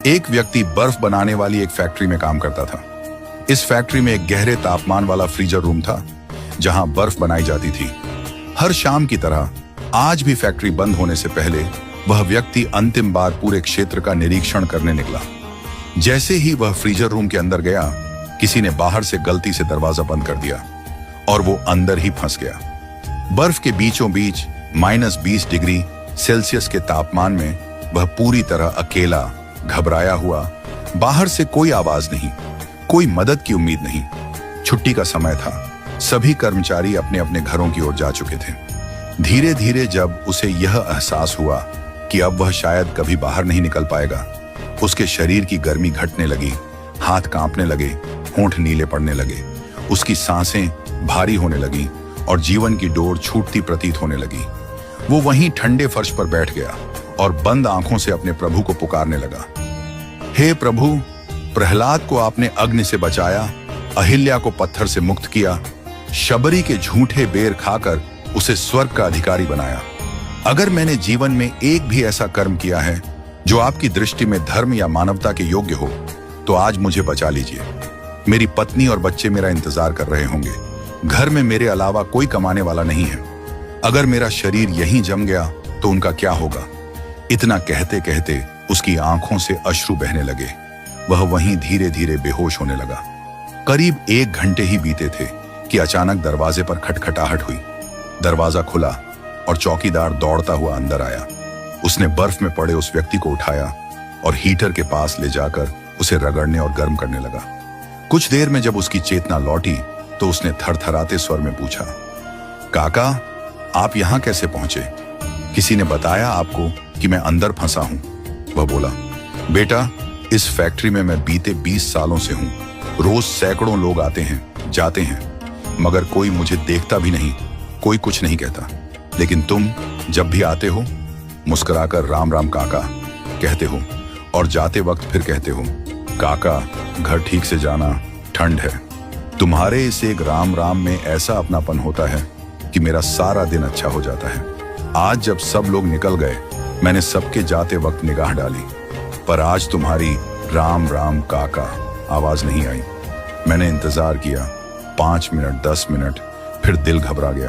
एक व्यक्ति बर्फ बनाने वाली एक फैक्ट्री में काम करता था। इस फैक्ट्री में एक गहरे तापमान वाला फ्रीजर रूम था जहां बर्फ बनाई जाती थी। हर शाम की तरह आज भी फैक्ट्री बंद होने से पहले वह व्यक्ति अंतिम बार पूरे क्षेत्र का निरीक्षण करने निकला। जैसे ही वह फ्रीजर रूम के अंदर गया, किसी ने बाहर से गलती से दरवाजा बंद कर दिया और वो अंदर ही फंस गया। बर्फ के बीचों बीच -20 डिग्री सेल्सियस के तापमान में वह पूरी तरह अकेला, घबराया हुआ, बाहर से कोई आवाज नहीं, कोई मदद की उम्मीद नहीं। छुट्टी का समय था, सभी कर्मचारी अपने अपने घरों की ओर जा चुके थे। धीरे धीरे जब उसे यह एहसास हुआ कि अब वह शायद कभी बाहर नहीं निकल पाएगा, उसके शरीर की गर्मी घटने लगी, हाथ कांपने लगे, होंठ नीले पड़ने लगे, उसकी सांसें भारी होने लगी और जीवन की डोर छूटती प्रतीत होने लगी। वो वहीं ठंडे फर्श पर बैठ गया और बंद आंखों से अपने प्रभु को पुकारने लगा। हे प्रभु, प्रहलाद को आपने अग्नि से बचाया, अहिल्या को पत्थर से मुक्त किया, शबरी के झूठे बेर खाकर उसे स्वर्ग का अधिकारी बनाया। अगर मैंने जीवन में एक भी ऐसा कर्म किया है जो आपकी दृष्टि में धर्म या मानवता के योग्य हो, तो आज मुझे बचा लीजिए। मेरी पत्नी और बच्चे मेरा इंतजार कर रहे होंगे। घर में मेरे अलावा कोई कमाने वाला नहीं है। अगर मेरा शरीर यहीं जम गया तो उनका क्या होगा? इतना कहते कहते उसकी आंखों से अश्रु बहने लगे। वह वहीं धीरे धीरे बेहोश होने लगा। करीब 1 घंटे ही बीते थे कि अचानक दरवाजे पर खटखटाहट हुई। दरवाजा खुला और चौकीदार दौड़ता हुआ अंदर आया। उसने बर्फ में पड़े उस व्यक्ति को उठाया और हीटर के पास ले जाकर उसे रगड़ने और गर्म करने लगा। कुछ देर में जब उसकी चेतना लौटी तो उसने थरथराते स्वर में पूछा, काका, आप यहां कैसे पहुंचे? किसी ने बताया आपको कि मैं अंदर फंसा हूं? वह बोला, बेटा, इस फैक्ट्री में मैं बीते 20 सालों से हूं। रोज सैकड़ों लोग आते हैं, जाते हैं, मगर कोई मुझे देखता भी नहीं, कोई कुछ नहीं कहता। लेकिन तुम जब भी आते हो, मुस्कुराकर राम राम काका कहते हो और जाते वक्त फिर कहते हो, काका, घर ठीक से जाना, ठंड है। तुम्हारे इस एक राम राम में ऐसा अपनापन होता है कि मेरा सारा दिन अच्छा हो जाता है। आज जब सब लोग निकल गए, मैंने सबके जाते वक्त निगाह डाली, पर आज तुम्हारी राम राम काका आवाज नहीं आई। मैंने इंतजार किया 5 मिनट, 10 मिनट, फिर दिल घबरा गया।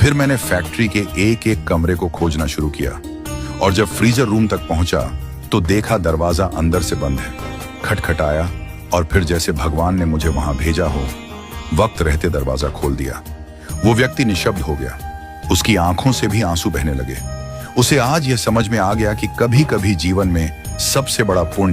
फिर मैंने फैक्ट्री के एक एक कमरे को खोजना शुरू किया और जब फ्रीजर रूम तक पहुंचा तो देखा दरवाजा अंदर से बंद है। खटखटाया और फिर जैसे भगवान ने मुझे वहां भेजा हो, वक्त रहते दरवाजा खोल दिया। वो व्यक्ति निशब्द हो गया। उसकी आंखों से भी आंसू बहने लगे। उसे आज यह समझ में आ गया कि कभी कभी जीवन में सबसे बड़ा पुण्य